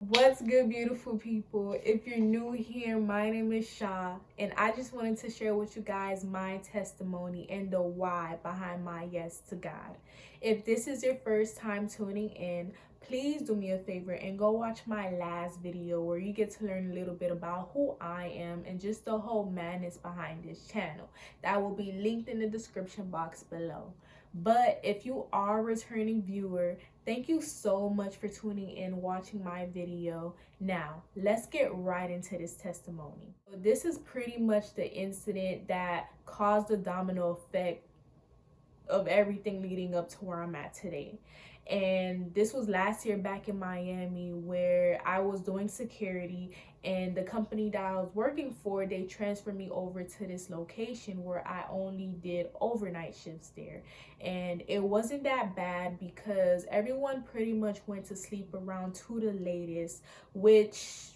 What's good, beautiful people? If you're new here, my name is Sha, and I just wanted to share with you guys my testimony and the why behind my yes to God. If this is your first time tuning in, please do me a favor and go watch my last video where you get to learn a little bit about who I am and just the whole madness behind this channel. That will be linked in the description box below. But if you are a returning viewer, thank you so much for tuning in, watching my video. Now, let's get right into this testimony. So this is pretty much the incident that caused the domino effect of everything leading up to where I'm at today. And this was last year back in Miami, where I was doing security, and the company that I was working for, they transferred me over to this location where I only did overnight shifts there. And it wasn't that bad because everyone pretty much went to sleep around 2 the latest, which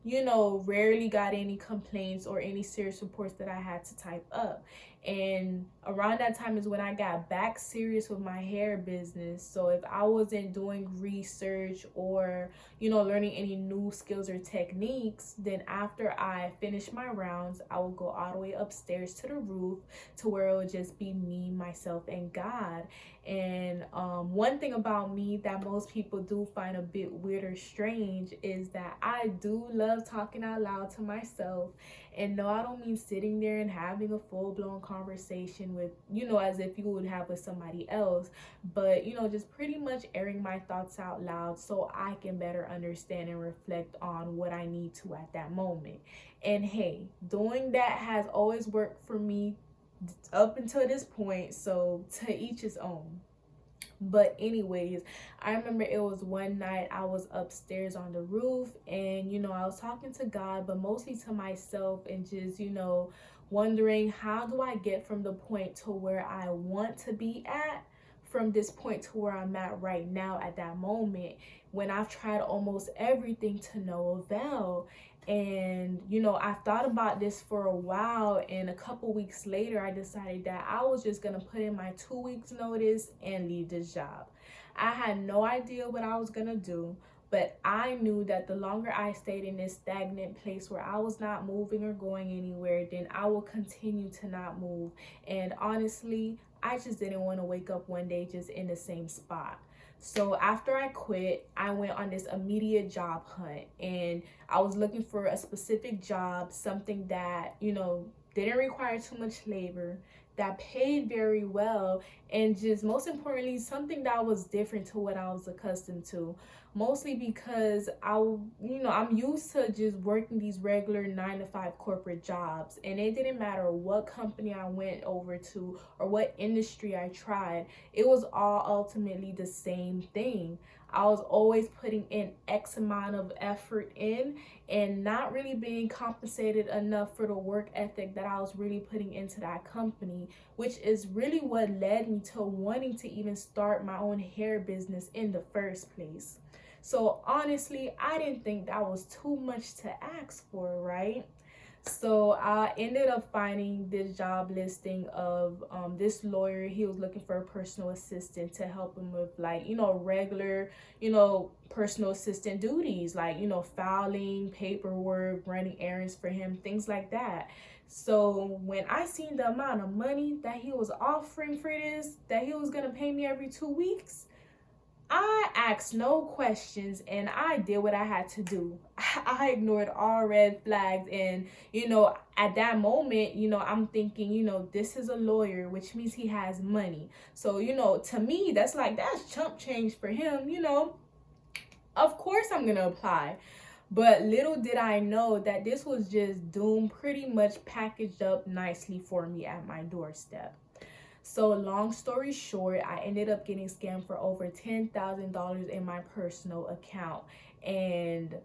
rarely got any complaints or any serious reports that I had to type up. And around that time is when I got back serious with my hair business. So if I wasn't doing research or, learning any new skills or techniques, then after I finished my rounds, I would go all the way upstairs to the roof to where it would just be me, myself, and God. And one thing about me that most people do find a bit weird or strange is that I do love talking out loud to myself. And no, I don't mean sitting there and having a full-blown conversation with, as if you would have with somebody else, but, just pretty much airing my thoughts out loud so I can better understand and reflect on what I need to at that moment. And hey, doing that has always worked for me up until this point, so to each his own. But anyways, I remember it was one night I was upstairs on the roof, and I was talking to God, but mostly to myself, and just wondering, how do I get from the point to where I want to be at, from this point to where I'm at right now at that moment, when I've tried almost everything to no avail. And I've thought about this for a while, and a couple weeks later I decided that I was just gonna put in my 2 weeks notice and leave this job. I had no idea what I was gonna do, but I knew that the longer I stayed in this stagnant place where I was not moving or going anywhere, then I will continue to not move. And honestly, I just didn't want to wake up one day just in the same spot. So after I quit, I went on this immediate job hunt, and I was looking for a specific job, something that, didn't require too much labor, that paid very well, and just most importantly, something that was different to what I was accustomed to. Mostly because I'm used to just working these regular 9 to 5 corporate jobs, and it didn't matter what company I went over to or what industry I tried, it was all ultimately the same thing. I was always putting in X amount of effort in and not really being compensated enough for the work ethic that I was really putting into that company, which is really what led me to wanting to even start my own hair business in the first place. So honestly, I didn't think that was too much to ask for, right? So I ended up finding this job listing of this lawyer. He was looking for a personal assistant to help him with, like, regular, personal assistant duties, like, filing, paperwork, running errands for him, things like that. So when I seen the amount of money that he was offering for this, that he was gonna pay me every 2 weeks, I asked no questions and I did what I had to do. I ignored all red flags, and at that moment, I'm thinking, this is a lawyer, which means he has money. So, to me, that's chump change for him, Of course I'm gonna apply. But little did I know that this was just doom pretty much packaged up nicely for me at my doorstep. So long story short, I ended up getting scammed for over $10,000 in my personal account. And,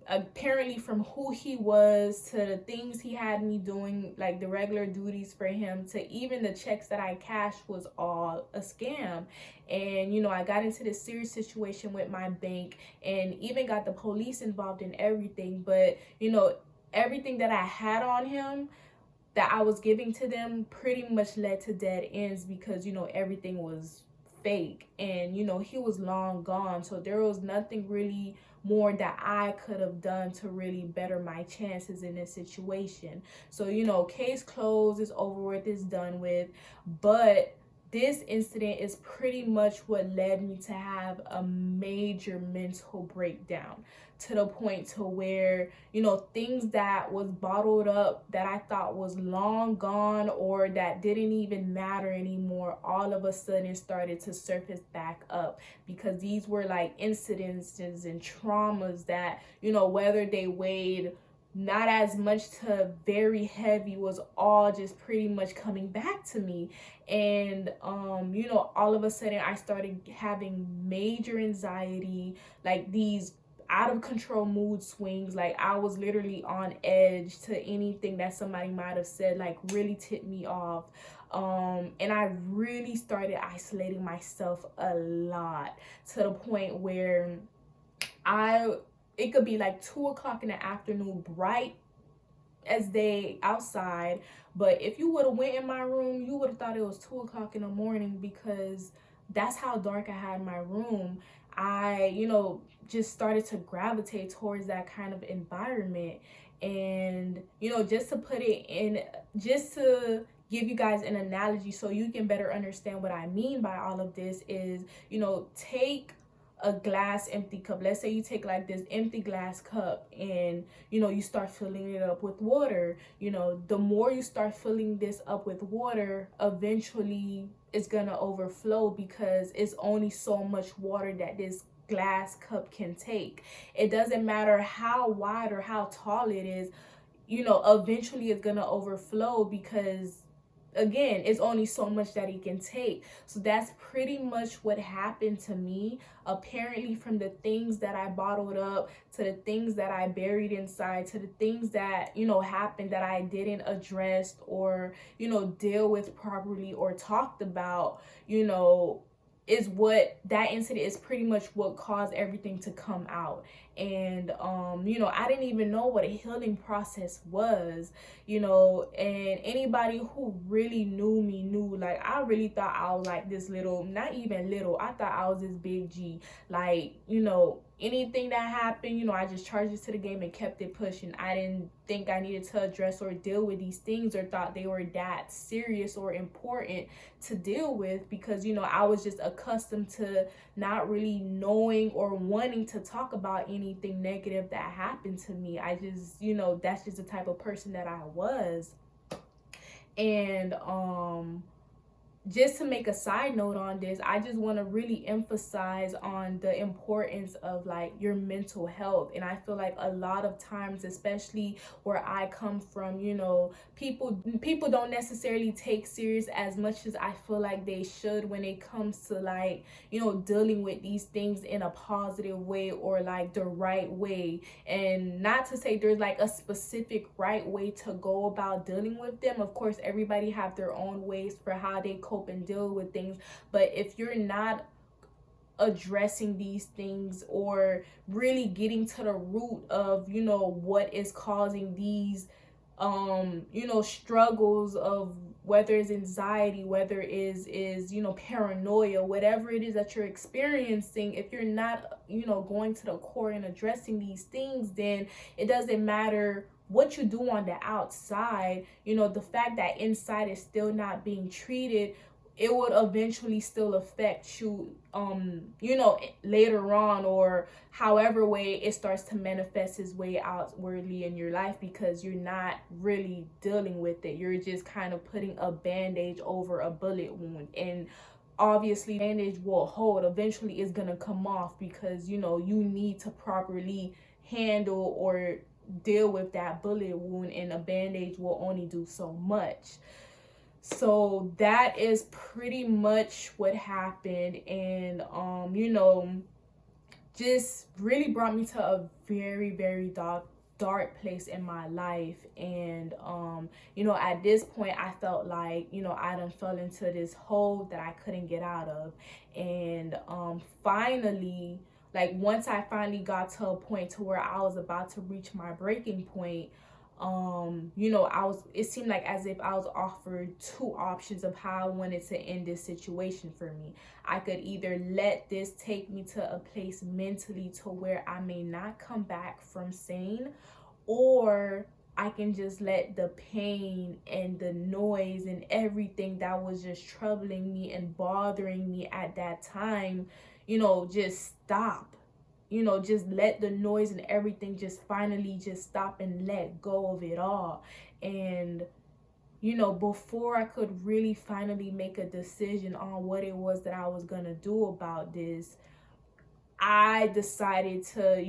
apparently from who he was to the things he had me doing, like the regular duties for him, to even the checks that I cashed, was all a scam. And, I got into this serious situation with my bank and even got the police involved in everything. But, everything that I had on him that I was giving to them pretty much led to dead ends because, everything was fake, and you know, he was long gone, so there was nothing really more that I could have done to really better my chances in this situation. So, you know, case closed, is over with, is done with. But this incident is pretty much what led me to have a major mental breakdown, to the point to where, you know, things that was bottled up that I thought was long gone or that didn't even matter anymore, all of a sudden started to surface back up, because these were like incidences and traumas that, you know, whether they weighed not as much to very heavy, was all just pretty much coming back to me. And you know, all of a sudden I started having major anxiety, like these out of control mood swings. Like I was literally on edge to anything that somebody might have said, like really tipped me off. And I really started isolating myself a lot, to the point where it could be like 2 o'clock in the afternoon, bright as day outside, but if you would have went in my room, you would have thought it was 2 o'clock in the morning, because that's how dark I had my room. I, you know, just started to gravitate towards that kind of environment. And, you know, just to put it in, just to give you guys an analogy so you can better understand what I mean by all of this is, you know, take a glass empty cup. Let's say you take like this empty glass cup, and you know, you start filling it up with water. You know, the more you start filling this up with water, eventually it's gonna overflow, because it's only so much water that this glass cup can take. It doesn't matter how wide or how tall it is, you know, eventually it's gonna overflow, because again, it's only so much that he can take. So that's pretty much what happened to me. Apparently, from the things that I bottled up, to the things that I buried inside, to the things that, you know, happened that I didn't address or, you know, deal with properly or talked about, you know, is what that incident is pretty much what caused everything to come out. And you know, I didn't even know what a healing process was, you know. And anybody who really knew me knew, like, I really thought I was like this little, not even little, I thought I was this big G. Like, you know, anything that happened, you know, I just charged it to the game and kept it pushing. I didn't think I needed to address or deal with these things, or thought they were that serious or important to deal with, because, you know, I was just accustomed to not really knowing or wanting to talk about anything negative that happened to me. I just, you know, that's just the type of person that I was. And just to make a side note on this, I just want to really emphasize on the importance of like your mental health. And I feel like a lot of times, especially where I come from, you know, people don't necessarily take serious as much as I feel like they should when it comes to, like, you know, dealing with these things in a positive way, or like the right way. And not to say there's like a specific right way to go about dealing with them. Of course, everybody have their own ways for how they cope and deal with things. But if you're not addressing these things, or really getting to the root of, you know, what is causing these you know, struggles of, whether it's anxiety, whether it is you know, paranoia, whatever it is that you're experiencing, if you're not, you know, going to the core and addressing these things, then it doesn't matter what you do on the outside. You know, the fact that inside is still not being treated, it would eventually still affect you, you know, later on, or however way it starts to manifest its way outwardly in your life, because you're not really dealing with it. You're just kind of putting a bandage over a bullet wound, and obviously bandage will hold. Eventually it's gonna come off, because, you know, you need to properly handle or deal with that bullet wound, and a bandage will only do so much. So that is pretty much what happened. And you know, just really brought me to a very, very dark place in my life. And you know, at this point I felt like, you know, I done fell into this hole that I couldn't get out of. And finally, like, once I finally got to a point to where I was about to reach my breaking point, It seemed like as if I was offered two options of how I wanted to end this situation for me. I could either let this take me to a place mentally to where I may not come back from sane, or I can just let the pain and the noise and everything that was just troubling me and bothering me at that time, just stop. Just let the noise and everything just finally just stop and let go of it all. And before I could really finally make a decision on what it was that I was going to do about this, I decided to,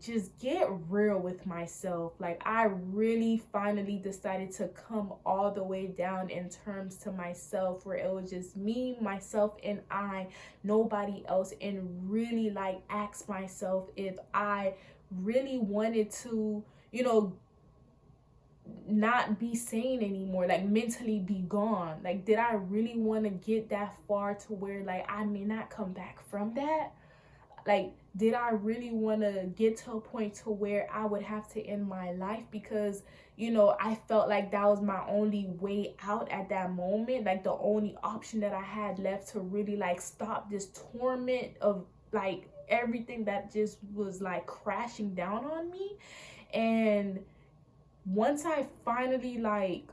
just get real with myself. Like, I really finally decided to come all the way down in terms to myself, where it was just me, myself, and I, nobody else, and really like ask myself if I really wanted to, not be sane anymore, like mentally be gone. Like, did I really want to get that far to where like I may not come back from that? Like, did I really want to get to a point to where I would have to end my life? Because I felt like that was my only way out at that moment, like the only option that I had left to really like stop this torment of like everything that just was like crashing down on me. And once I finally like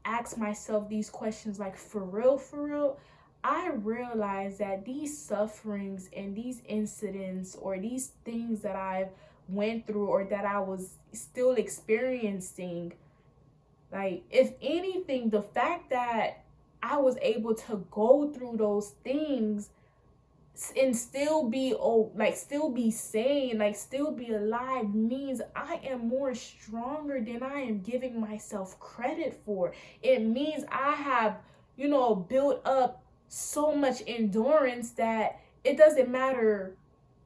asked myself these questions, like for real, I realized that these sufferings and these incidents or these things that I've went through or that I was still experiencing, like, if anything, the fact that I was able to go through those things and still be still be sane, like still be alive, means I am more stronger than I am giving myself credit for. It means I have built up so much endurance that it doesn't matter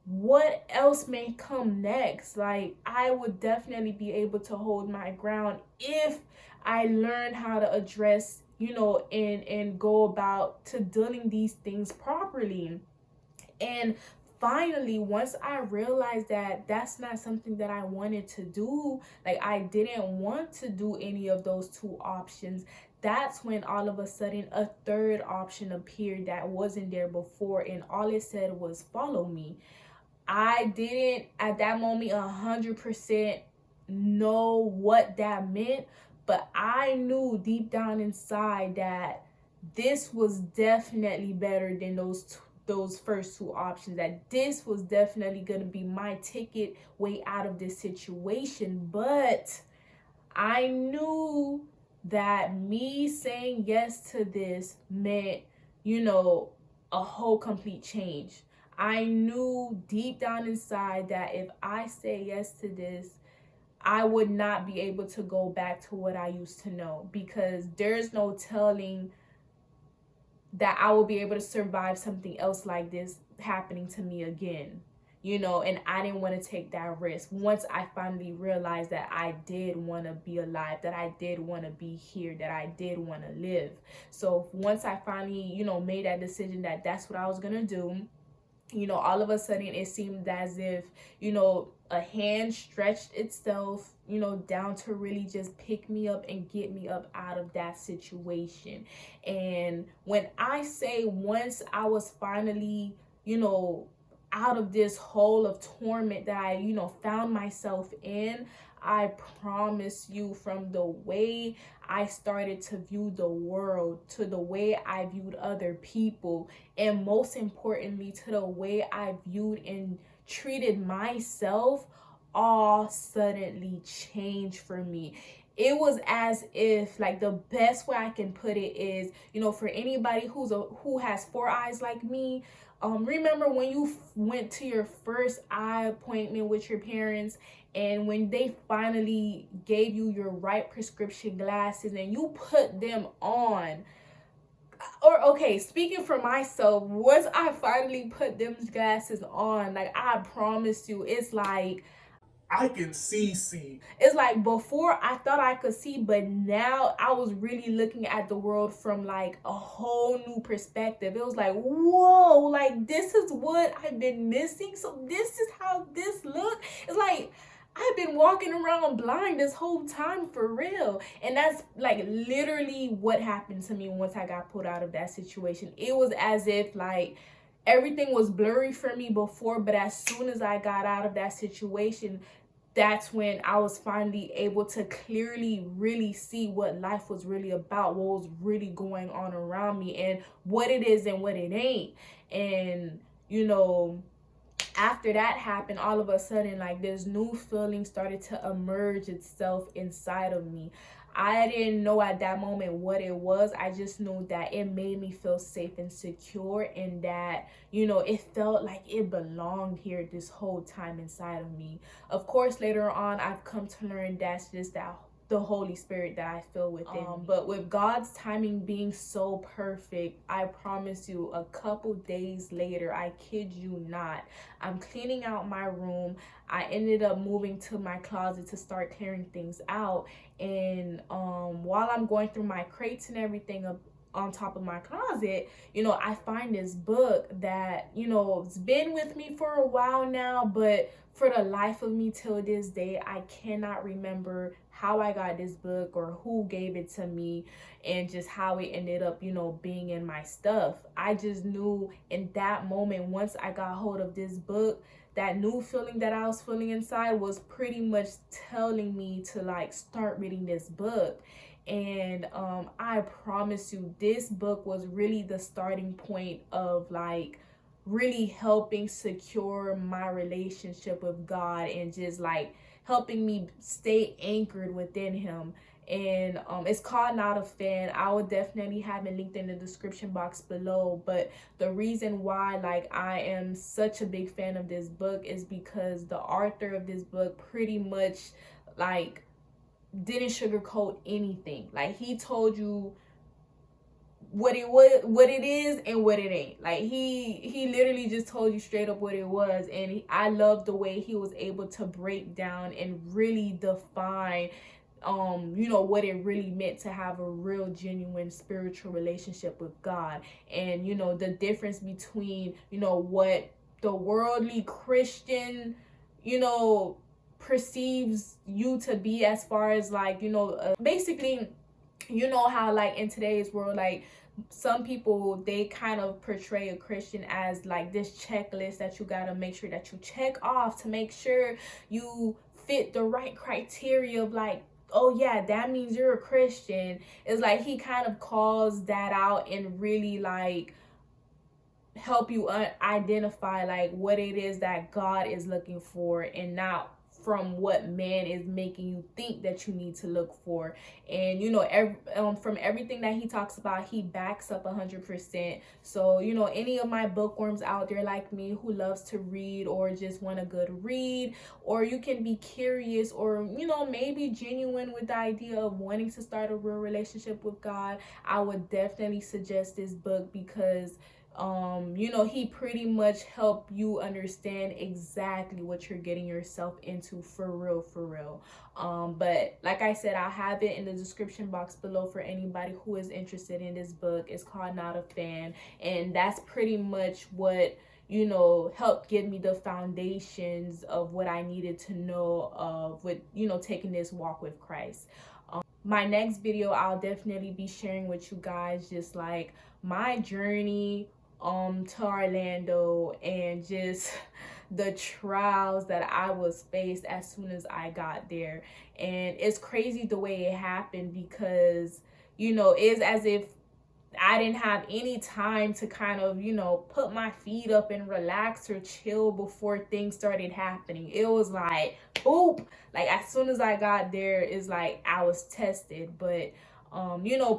what else may come next. Like, I would definitely be able to hold my ground if I learn how to address and go about to dealing these things properly. And finally, once I realized that that's not something that I wanted to do, like I didn't want to do any of those two options, that's when all of a sudden a third option appeared that wasn't there before, and all it said was follow me. I didn't at that moment 100% know what that meant, but I knew deep down inside that this was definitely better than those first two options, that this was definitely going to be my ticket way out of this situation. But I knew that me saying yes to this meant, a whole complete change. I knew deep down inside that if I say yes to this, I would not be able to go back to what I used to know, because there's no telling that I will be able to survive something else like this happening to me again, and I didn't want to take that risk. Once I finally realized that I did want to be alive, that I did want to be here, that I did want to live. So once I finally, made that decision that that's what I was going to do, all of a sudden it seemed as if, a hand stretched itself, down to really just pick me up and get me up out of that situation. And when I say once I was finally, out of this hole of torment that I, found myself in, I promise you, from the way I started to view the world, to the way I viewed other people, and most importantly, to the way I viewed and treated myself, all suddenly changed for me. It was as if, like, the best way I can put it is, for anybody who has four eyes like me, remember when you went to your first eye appointment with your parents, and when they finally gave you your right prescription glasses and you put them on, or okay, speaking for myself, once I finally put them glasses on, like, I promise you, it's like I can see. it's like before I thought I could see, but now I was really looking at the world from like a whole new perspective. It was like, whoa, like this is what I've been missing. So this is how this look. It's like I've been walking around blind this whole time for real. And that's like literally what happened to me once I got pulled out of that situation. It was as if like everything was blurry for me before, but as soon as I got out of that situation, that's when I was finally able to clearly really see what life was really about, what was really going on around me, and what it is and what it ain't. And you know, after that happened, all of a sudden, like this new feeling started to emerge itself inside of me. I didn't know at that moment what it was. I just knew that it made me feel safe and secure, and that, it felt like it belonged here this whole time inside of me. Of course, later on, I've come to learn that's just that the Holy Spirit that I feel within me. But with God's timing being so perfect, I promise you, a couple days later, I kid you not, I'm cleaning out my room. I ended up moving to my closet to start clearing things out. And while I'm going through my crates and everything on top of my closet, I find this book that, it's been with me for a while now, but for the life of me till this day, I cannot remember how I got this book or who gave it to me, and just how it ended up, being in my stuff. I just knew in that moment, once I got hold of this book, that new feeling that I was feeling inside was pretty much telling me to like start reading this book. And I promise you, this book was really the starting point of like really helping secure my relationship with God, and just like helping me stay anchored within him. And it's called Not a Fan. I will definitely have it linked in the description box below. But the reason why like I am such a big fan of this book is because the author of this book pretty much like didn't sugarcoat anything. Like he told you what it is and what it ain't. Like he literally just told you straight up what it was. And I love the way he was able to break down and really define what it really meant to have a real genuine spiritual relationship with God. And the difference between what the worldly Christian perceives you to be, as far as like basically, how like in today's world, like some people, they kind of portray a Christian as like this checklist that you gotta make sure that you check off to make sure you fit the right criteria of like, oh yeah, that means you're a Christian. It's like he kind of calls that out and really like help you identify like what it is that God is looking for, and not from what man is making you think that you need to look for. And from everything that he talks about, he backs up 100%. So any of my bookworms out there like me who loves to read, or just want a good read, or you can be curious, or maybe genuine with the idea of wanting to start a real relationship with God, I would definitely suggest this book, because he pretty much helped you understand exactly what you're getting yourself into, for real. But like I said, I'll have it in the description box below for anybody who is interested in this book. It's called Not a Fan, and that's pretty much what helped give me the foundations of what I needed to know of with taking this walk with Christ. My next video, I'll definitely be sharing with you guys just like my journey to Orlando, and just the trials that I was faced as soon as I got there. And it's crazy the way it happened, because it's as if I didn't have any time to kind of put my feet up and relax or chill before things started happening. It was like boop, like as soon as I got there, it's like I was tested. But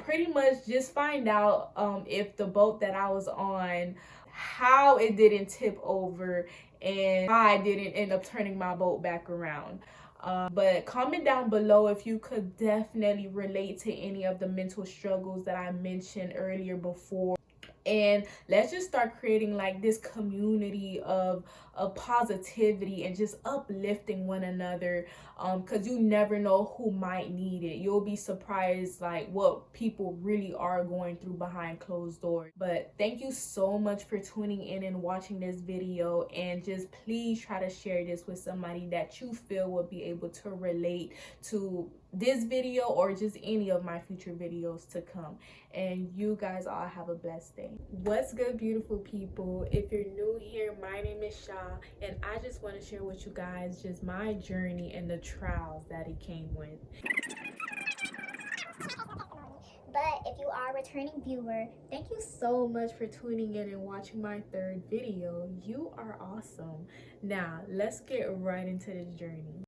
pretty much just find out if the boat that I was on, how it didn't tip over, and how I didn't end up turning my boat back around. But comment down below if you could definitely relate to any of the mental struggles that I mentioned earlier before, And let's just start creating like this community of positivity and just uplifting one another, because you never know who might need it. You'll be surprised like what people really are going through behind closed doors. But thank you so much for tuning in and watching this video, and just please try to share this with somebody that you feel will be able to relate to this video or just any of my future videos to come. And you guys all have a blessed day. What's good, beautiful people? If you're new here, my name is Sha, and I just want to share with you guys just my journey and the trials that it came with. But if you are a returning viewer, Thank you so much for tuning in and watching my third video. You are awesome. Now let's get right into this journey.